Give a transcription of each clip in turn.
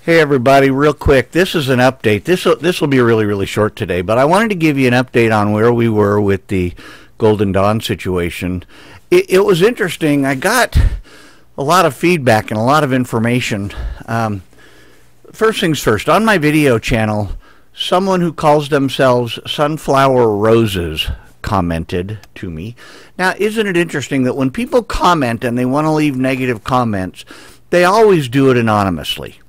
Hey everybody, real quick, this is an update. This will be really short today, but I wanted to give you an update on where we were with the Golden Dawn situation. It was interesting. I got a lot of feedback and a lot of information. First things first, on my video channel, someone who calls themselves Sunflower Roses commented to me. Now, isn't it interesting that when people comment and they want to leave negative comments, they always do it anonymously?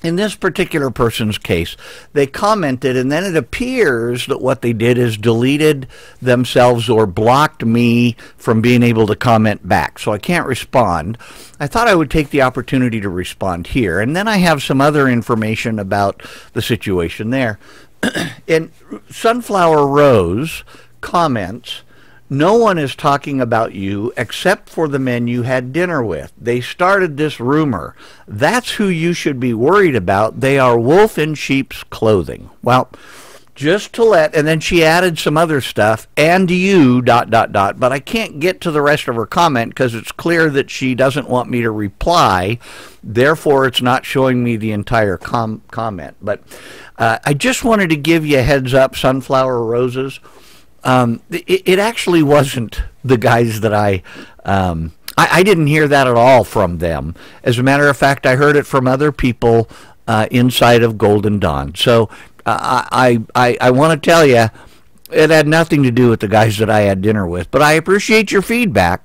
In this particular person's case, they commented, and then it appears that what they did is deleted themselves or blocked me from being able to comment back. So I can't respond. I thought I would take the opportunity to respond here. And then I have some other information about the situation there. And Sunflower Rose comments, "No one is talking about you except for the men you had dinner with. They started this rumor. That's who you should be worried about. They are wolf in sheep's clothing." Well, just to let, and then she added some other stuff, "and you, ... but I can't get to the rest of her comment because it's clear that she doesn't want me to reply. Therefore, it's not showing me the entire comment. But I just wanted to give you a heads up, Sunflower Roses. It actually wasn't the guys that I didn't hear that at all from them. As a matter of fact, I heard it from other people inside of Golden Dawn. So I want to tell you, it had nothing to do with the guys that I had dinner with. But I appreciate your feedback.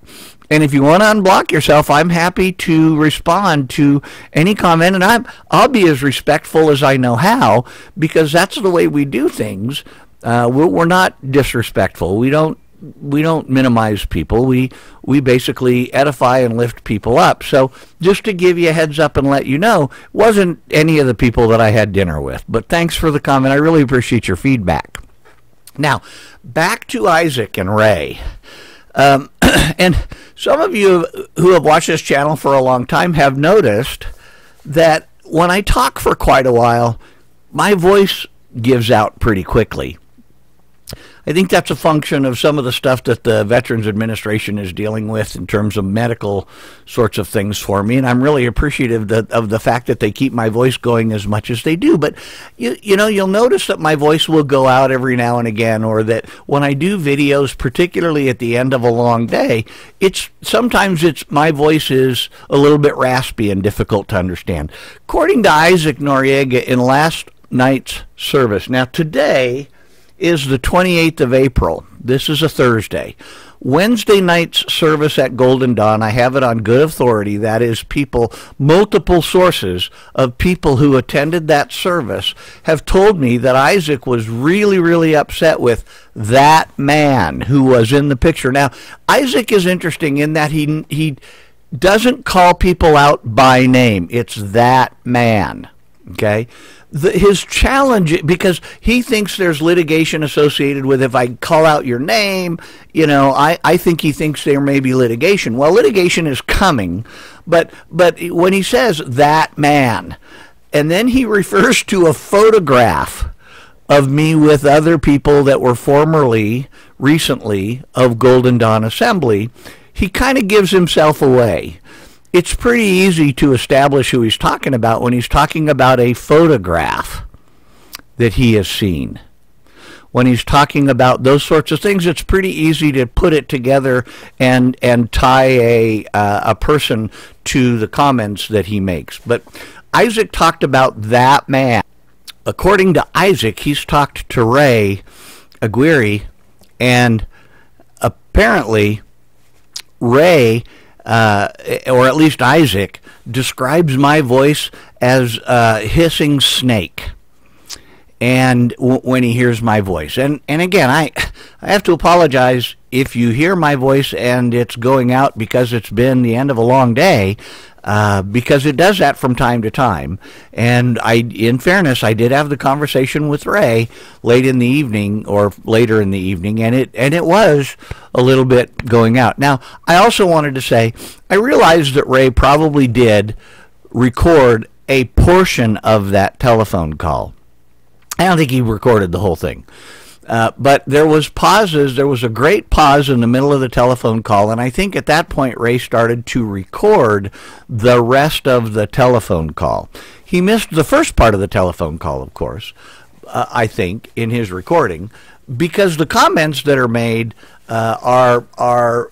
And if you want to unblock yourself, I'm happy to respond to any comment. And I'll be as respectful as I know how, because that's the way we do things. We're not disrespectful. We don't minimize people. We basically edify and lift people up. So just to give you a heads up and let you know, it wasn't any of the people that I had dinner with. But thanks for the comment. I really appreciate your feedback. Now, back to Isaac and Ray. And some of you who have watched this channel for a long time have noticed that when I talk for quite a while, my voice gives out pretty quickly. I think that's a function of some of the stuff that the Veterans Administration is dealing with in terms of medical sorts of things for me, and I'm really appreciative of the fact that they keep my voice going as much as they do. But you know, you'll notice that my voice will go out every now and again, or that when I do videos, particularly at the end of a long day, sometimes my voice is a little bit raspy and difficult to understand. According to Isaac Noriega in last night's service, now today is the 28th of April. This is a Thursday. Wednesday night's service at Golden Dawn, I have it on good authority. That is, multiple sources of people who attended that service have told me that Isaac was really upset with that man who was in the picture. Now, Isaac is interesting in that he doesn't call people out by name. It's that man. Okay? His challenge, because he thinks there's litigation associated with if I call out your name, you know, I think he thinks there may be litigation. Well, litigation is coming, but when he says that man, and then he refers to a photograph of me with other people that were recently of Golden Dawn Assembly, he kind of gives himself away. It's pretty easy to establish who he's talking about when he's talking about a photograph that he has seen. When he's talking about those sorts of things, it's pretty easy to put it together and tie a person to the comments that he makes. But Isaac talked about that man. According to Isaac, he's talked to Ray Aguirre, and apparently Ray, or at least Isaac, describes my voice as a hissing snake, and when he hears my voice. And again, I have to apologize if you hear my voice and it's going out because it's been the end of a long day, because it does that from time to time. And in fairness, I did have the conversation with Ray late in the evening, or later in the evening, and it was a little bit going out. Now, I also wanted to say, I realized that Ray probably did record a portion of that telephone call. I don't think he recorded the whole thing. But there was pauses. There was a great pause in the middle of the telephone call, and I think at that point Ray started to record the rest of the telephone call. He missed the first part of the telephone call, of course, I think, in his recording, because the comments that are made are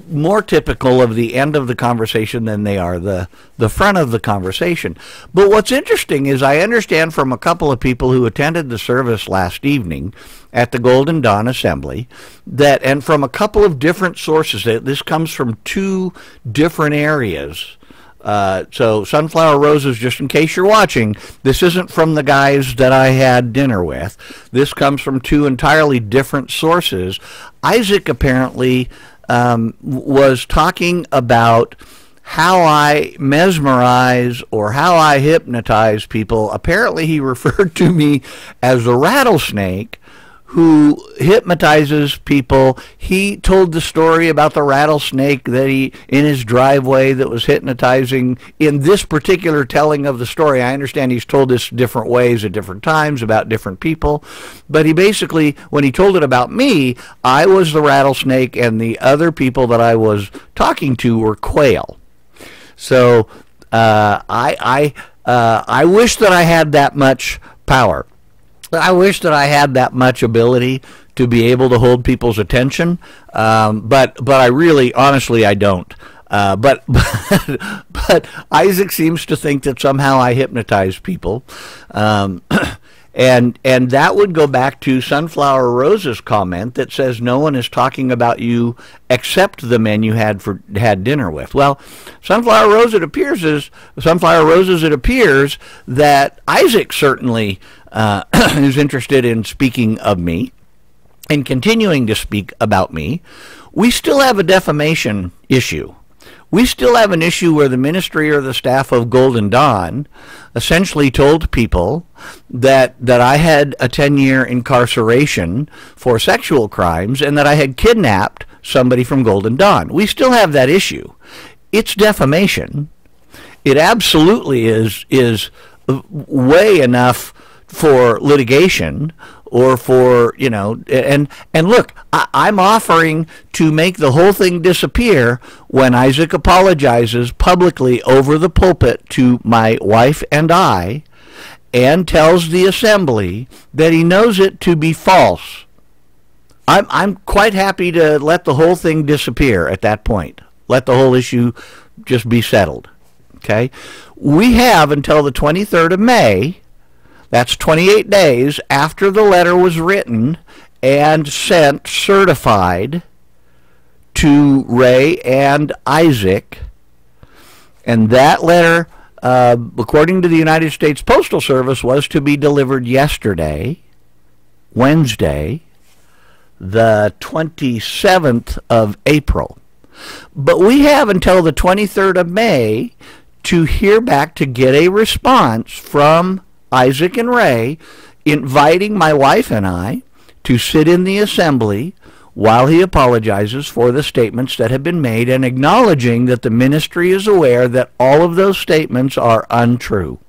more typical of the end of the conversation than they are the front of the conversation. But what's interesting is I understand from a couple of people who attended the service last evening at the Golden Dawn Assembly that, and from a couple of different sources, that this comes from two different areas. So Sunflower Roses, just in case you're watching, this isn't from the guys that I had dinner with. This comes from two entirely different sources. Isaac apparently was talking about how I mesmerize or how I hypnotize people. Apparently he referred to me as a rattlesnake who hypnotizes people. He told the story about the rattlesnake that he in his driveway that was hypnotizing in this particular telling of the story. I understand he's told this different ways at different times about different people, but he basically, when he told it about me, I was the rattlesnake and the other people that I was talking to were quail. So I wish that I had that much power. I wish that I had that much ability to be able to hold people's attention, but I really, honestly, I don't. But Isaac seems to think that somehow I hypnotize people, and that would go back to Sunflower Rose's comment that says no one is talking about you except the men you had dinner with. Well, Sunflower Roses, it appears that Isaac certainly is interested in speaking of me and continuing to speak about me. We still have a defamation issue. We still have an issue where the ministry or the staff of Golden Dawn essentially told people that I had a 10-year incarceration for sexual crimes and that I had kidnapped somebody from Golden Dawn. We still have that issue. It's defamation. It absolutely is way enough for litigation or for, you know, and look, I'm offering to make the whole thing disappear when Isaac apologizes publicly over the pulpit to my wife and I and tells the assembly that he knows it to be false. I'm quite happy to let the whole thing disappear at that point. Let the whole issue just be settled. Okay? We have until the 23rd of May. That's 28 days after the letter was written and sent certified to Ray and Isaac. And that letter, according to the United States Postal Service, was to be delivered yesterday, Wednesday, the 27th of April. But we have until the 23rd of May to hear back, to get a response from Isaac and Ray, inviting my wife and I to sit in the assembly while he apologizes for the statements that have been made and acknowledging that the ministry is aware that all of those statements are untrue.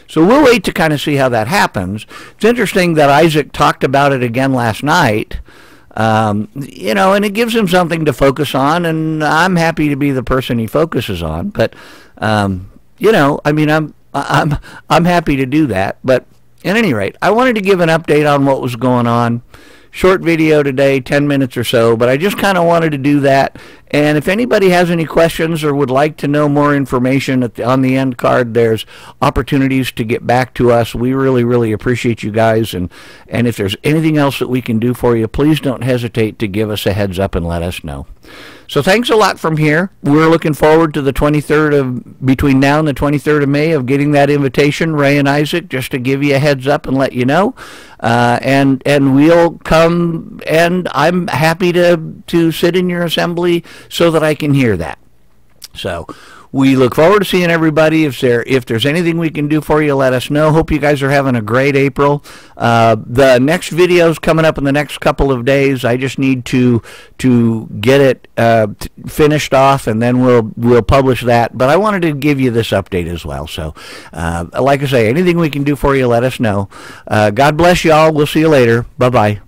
So we'll wait to kind of see how that happens. It's interesting that Isaac talked about it again last night, you know, and it gives him something to focus on, and I'm happy to be the person he focuses on. But, you know, I mean, I'm happy to do that. But at any rate, I wanted to give an update on what was going on. Short video today, 10 minutes or so, but I just kind of wanted to do that. And if anybody has any questions or would like to know more information on the end card, there's opportunities to get back to us. We really, really appreciate you guys. And if there's anything else that we can do for you, please don't hesitate to give us a heads up and let us know. So thanks a lot from here. We're looking forward to the 23rd of, between now and the 23rd of May, of getting that invitation, Ray and Isaac, just to give you a heads up and let you know. And we'll come, and I'm happy to sit in your assembly so that I can hear that. So we look forward to seeing everybody. If there's anything we can do for you, let us know. Hope you guys are having a great April. The next video is coming up in the next couple of days. I just need to get it finished off, and then we'll publish that. But I wanted to give you this update as well. So like I say, anything we can do for you, let us know. God bless you all. We'll see you later. Bye-bye.